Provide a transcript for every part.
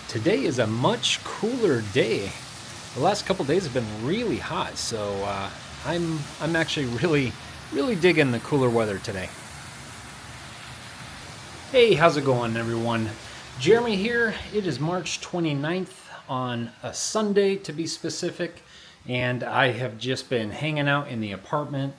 Today is a much cooler day. The last couple days have been really hot, so I'm actually really digging the cooler weather today. Hey, how's it going, everyone? Jeremy here. It is March 29th on a Sunday, to be specific, and I have just been hanging out in the apartment.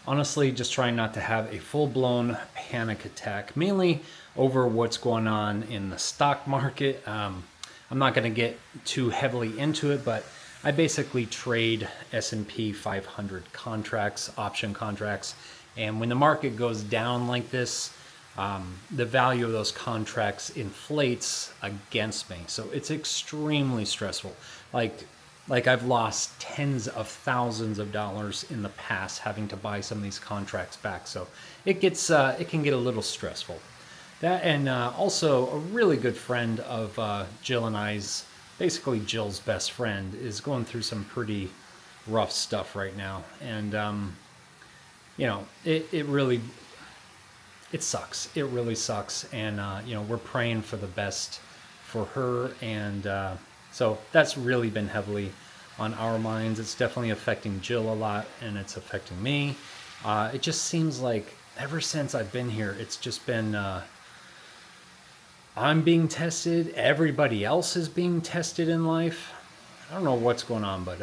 Honestly, just trying not to have a full-blown panic attack, mainly over what's going on in the stock market. I'm not going to get too heavily into it, but I basically trade S&P 500 contracts, option contracts, and when the market goes down like this, the value of those contracts inflates against me. So it's extremely stressful. Like I've lost tens of thousands of dollars in the past having to buy some of these contracts back. So it can get a little stressful. That and also a really good friend of Jill and I's, basically Jill's best friend, is going through some pretty rough stuff right now. And it sucks. It really sucks. And we're praying for the best for her, and so that's really been heavily on our minds. It's definitely affecting Jill a lot, and it's affecting me. It just seems like ever since I've been here, it's just been I'm being tested. Everybody else is being tested in life. I don't know what's going on, but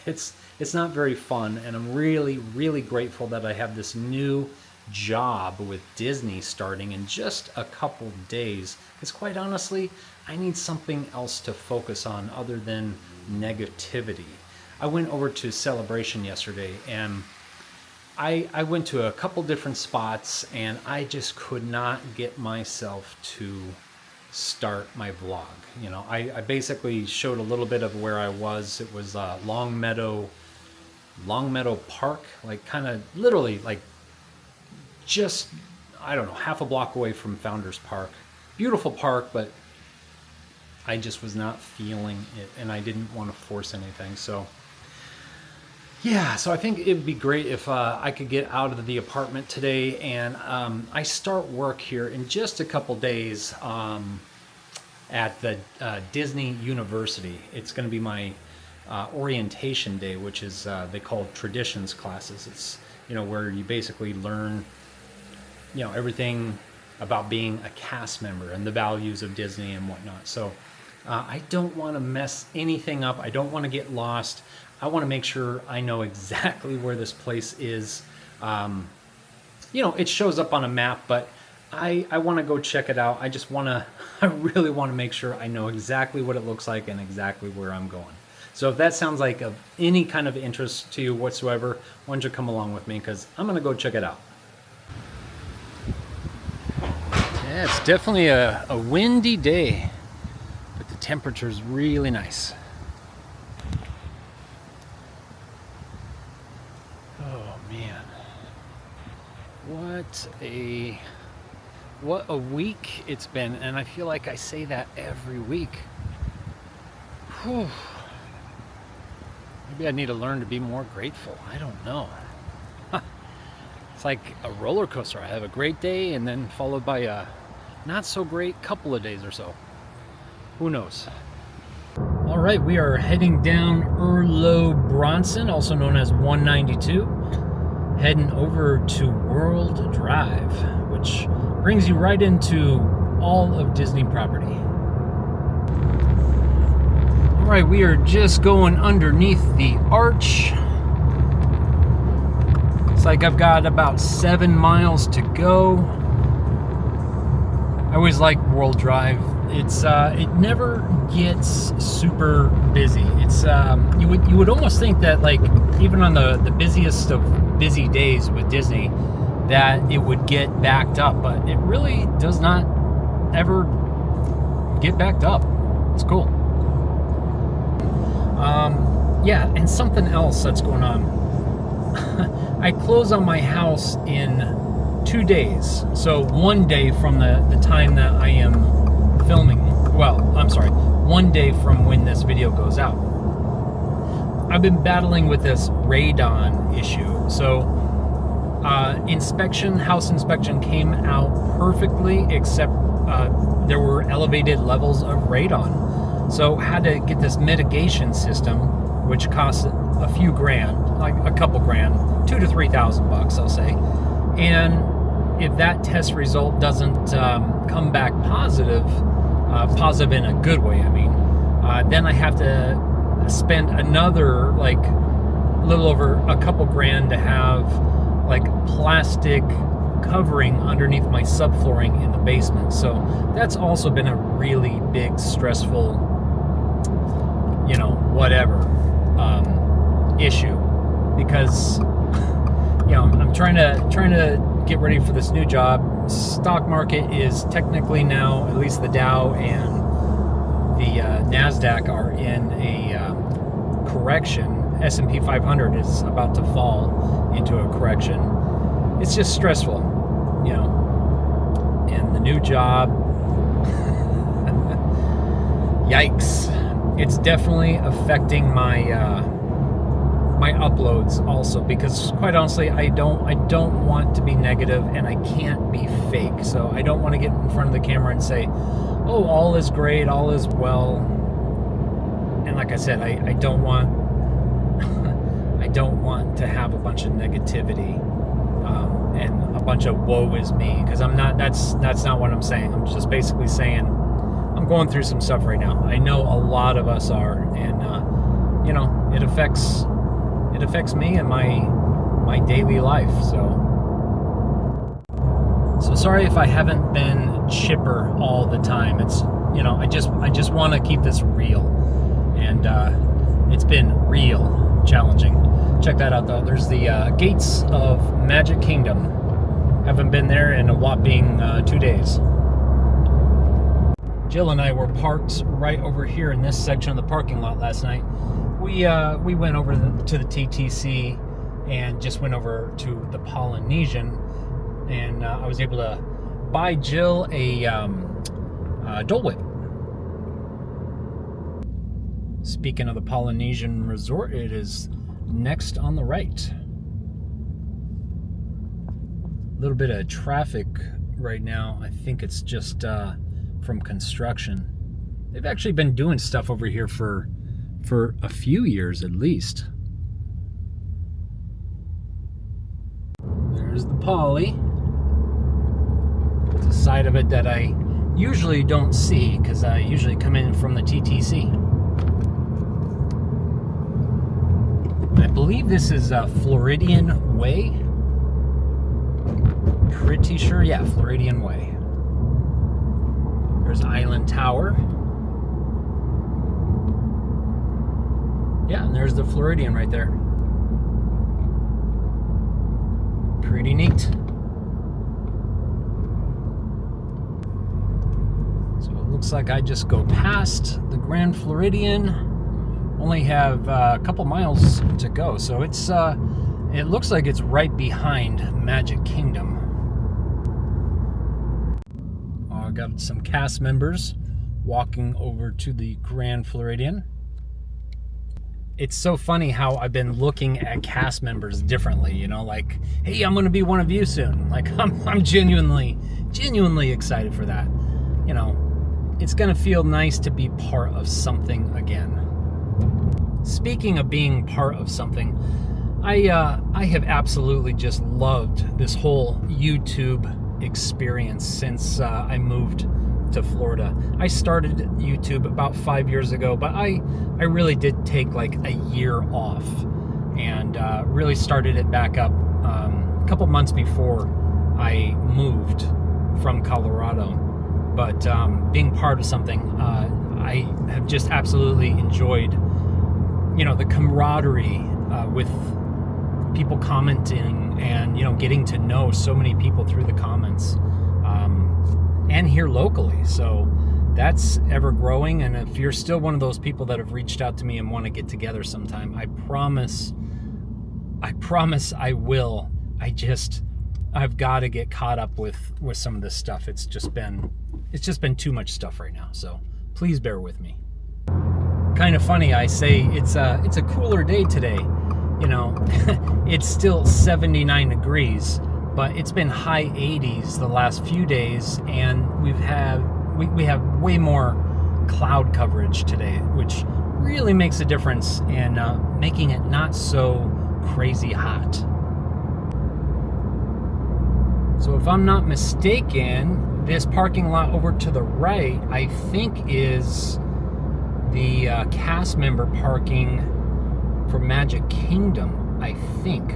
it's not very fun. And I'm really grateful that I have this new job with Disney starting in just a couple days, because quite honestly, I need something else to focus on other than negativity. I went over to Celebration yesterday, and I went to a couple different spots, and I just could not get myself to start my vlog. I basically showed a little bit of where I was. It was Long Meadow Park, like kind of literally like just, I don't know, half a block away from Founders Park. Beautiful park, but I just was not feeling it, and I didn't want to force anything. So yeah, so I think it'd be great if I could get out of the apartment today, and I start work here in just a couple days at the Disney University. It's going to be my orientation day, which is they call traditions classes. It's where you basically learn everything about being a cast member and the values of Disney and whatnot. So I don't want to mess anything up. I don't want to get lost. I want to make sure I know exactly where this place is. It shows up on a map, but I want to go check it out. I really want to make sure I know exactly what it looks like and exactly where I'm going. So if that sounds like of any kind of interest to you whatsoever, why don't you come along with me, because I'm going to go check it out. Yeah, it's definitely a windy day, but the temperature's really nice. Oh man, what a week it's been, and I feel like I say that every week. Whew. Maybe I need to learn to be more grateful. I don't know. It's like a roller coaster. I have a great day, and then followed by a not so great couple of days or so. Who knows? All right, we are heading down Erlo Bronson, also known as 192, heading over to World Drive, which brings you right into all of Disney property. All right, we are just going underneath the arch. It's like I've got about 7 miles to go. I always like World Drive. It never gets super busy. It's you would almost think that, like, even on the busiest of busy days with Disney, that it would get backed up, but it really does not ever get backed up. It's cool. Yeah, and something else that's going on. I close on my house in 2 days. So 1 day from the time that I am filming. Well, I'm sorry, 1 day from when this video goes out. I've been battling with this radon issue. So house inspection came out perfectly, except there were elevated levels of radon. So had to get this mitigation system, which costs a few grand, like a couple grand, $2,000 to $3,000, I'll say. And if that test result doesn't come back positive, positive in a good way, I mean, then I have to spend another like a little over a couple grand to have like plastic covering underneath my subflooring in the basement. So that's also been a really big stressful, whatever issue, because I'm trying to get ready for this new job. Stock market is technically now, at least the Dow and the NASDAQ are in a correction. S&P 500 is about to fall into a correction. It's just stressful, and the new job, yikes. It's definitely affecting my my uploads also, because quite honestly, I don't want to be negative, and I can't be fake. So I don't want to get in front of the camera and say, oh, all is great, all is well. And like I said, I don't want I don't want to have a bunch of negativity and a bunch of woe is me, because I'm not. That's not what I'm saying. I'm just basically saying I'm going through some stuff right now. I know a lot of us are, and it affects me and my daily life. So sorry if I haven't been chipper all the time. It's I just want to keep this real, and it's been real challenging. Check that out though. There's the gates of Magic Kingdom. Haven't been there in a whopping 2 days. Jill and I were parked right over here in this section of the parking lot last night. We went over to the TTC and just went over to the Polynesian, and I was able to buy Jill a Dole Whip. Speaking of the Polynesian Resort, it is next on the right. A little bit of traffic right now. I think it's just from construction. They've actually been doing stuff over here for a few years at least. There's the Poly. It's a side of it that I usually don't see, because I usually come in from the TTC. I believe this is Floridian Way. Pretty sure, yeah, Floridian Way. There's Island Tower. Yeah, and there's the Floridian right there. Pretty neat. So it looks like I just go past the Grand Floridian. Only have a couple miles to go, so it's it looks like it's right behind Magic Kingdom. I got some cast members walking over to the Grand Floridian. It's so funny how I've been looking at cast members differently, like, hey, I'm going to be one of you soon. Like, I'm genuinely excited for that. It's going to feel nice to be part of something again. Speaking of being part of something, I have absolutely just loved this whole YouTube experience since I moved to Florida. I started YouTube about 5 years ago, but I really did take like a year off, and really started it back up a couple months before I moved from Colorado. But being part of something, I have just absolutely enjoyed, the camaraderie with people commenting, and getting to know so many people through the comments, and here locally. So that's ever growing. And if you're still one of those people that have reached out to me and want to get together sometime, I promise I will. I've got to get caught up with some of this stuff. It's just been too much stuff right now. So please bear with me. Kind of funny, I say it's a cooler day today. It's still 79 degrees, but it's been high 80s the last few days, and we have way more cloud coverage today, which really makes a difference in making it not so crazy hot. So if I'm not mistaken, this parking lot over to the right, I think is the cast member parking for Magic Kingdom, I think.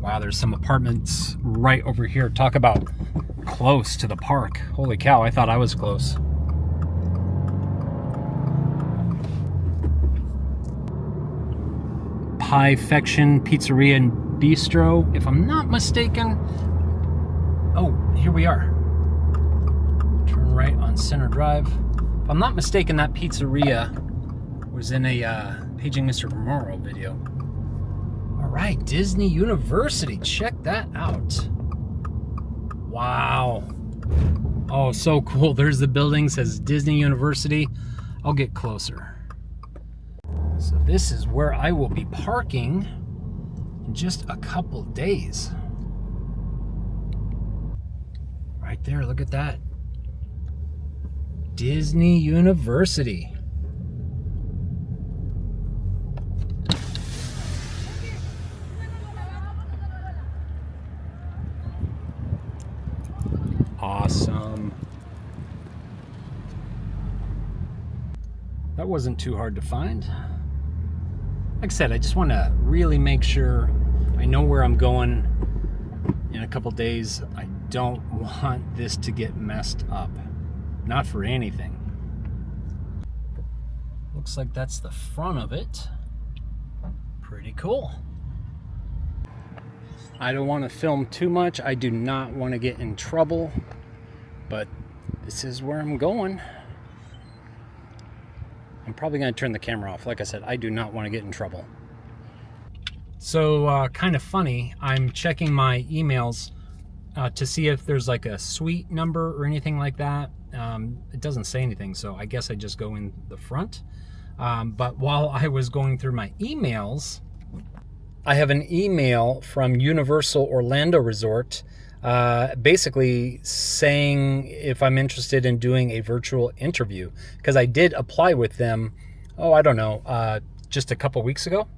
Wow, there's some apartments right over here. Talk about close to the park. Holy cow, I thought I was close. Pie-fection Pizzeria and Bistro, if I'm not mistaken. Oh, here we are. Turn right on Center Drive. If I'm not mistaken, that pizzeria was in a Paging Mr. Morrow video. All right, Disney University. Check that out. Wow. Oh, so cool. There's the building, says Disney University. I'll get closer. So this is where I will be parking in just a couple days. Right there, look at that. Disney University. Awesome. That wasn't too hard to find. Like I said, I just want to really make sure I know where I'm going in a couple days. I don't want this to get messed up. Not for anything. Looks like that's the front of it. Pretty cool. I don't want to film too much. I do not want to get in trouble, but this is where I'm going. I'm probably going to turn the camera off. Like I said, I do not want to get in trouble. So kind of funny, I'm checking my emails to see if there's like a suite number or anything like that. It doesn't say anything, so I guess I just go in the front. But while I was going through my emails, I have an email from Universal Orlando Resort basically saying if I'm interested in doing a virtual interview, because I did apply with them, I don't know, just a couple weeks ago.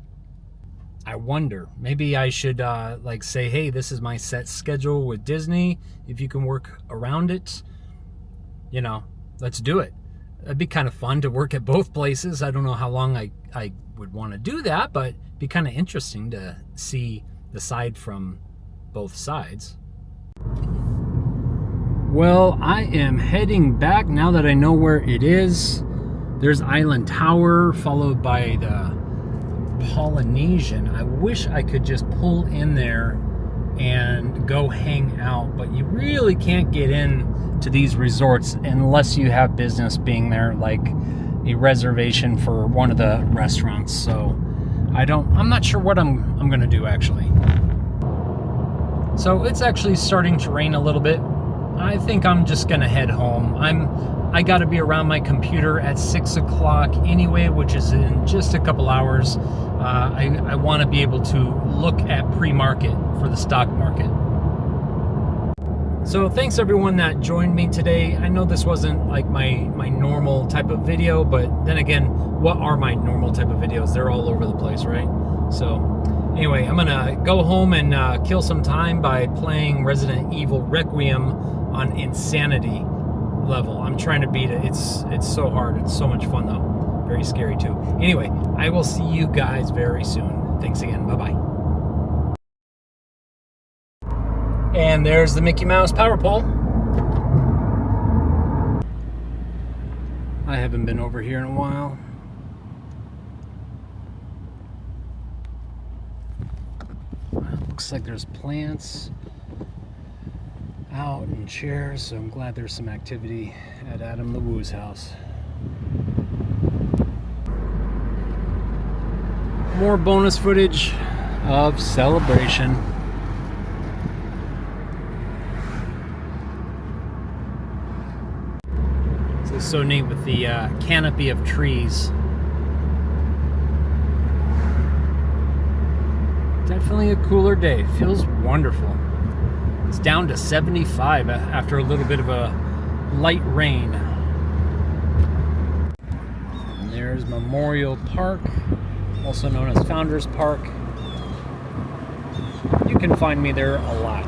I wonder, maybe I should like say, hey, this is my set schedule with Disney. If you can work around it, you know, let's do it. It'd be kind of fun to work at both places. I don't know how long I would want to do that, but it'd be kind of interesting to see the side from both sides. Well, I am heading back now that I know where it is. There's Island Tower, followed by the Polynesian. I wish I could just pull in there and go hang out, but you really can't get in to these resorts unless you have business being there, like a reservation for one of the restaurants. So I'm not sure what I'm gonna do actually. So it's actually starting to rain a little bit. I think I'm just gonna head home. I gotta be around my computer at 6 o'clock anyway, which is in just a couple hours. I want to be able to look at pre-market for the stock market. So thanks everyone that joined me today. I know this wasn't like my normal type of video, but then again, what are my normal type of videos? They're all over the place, right? So anyway, I'm gonna go home and kill some time by playing Resident Evil Requiem on Insanity level. I'm trying to beat it. It's so hard. It's so much fun though. Very scary too. Anyway, I will see you guys very soon. Thanks again. Bye-bye. And there's the Mickey Mouse power pole. I haven't been over here in a while. Looks like there's plants out and chairs, so I'm glad there's some activity at Adam LeWoo's house. More bonus footage of Celebration. It's so neat with the canopy of trees. Definitely a cooler day. Feels wonderful. It's down to 75 after a little bit of a light rain. And there's Memorial Park, also known as Founders Park. You can find me there a lot.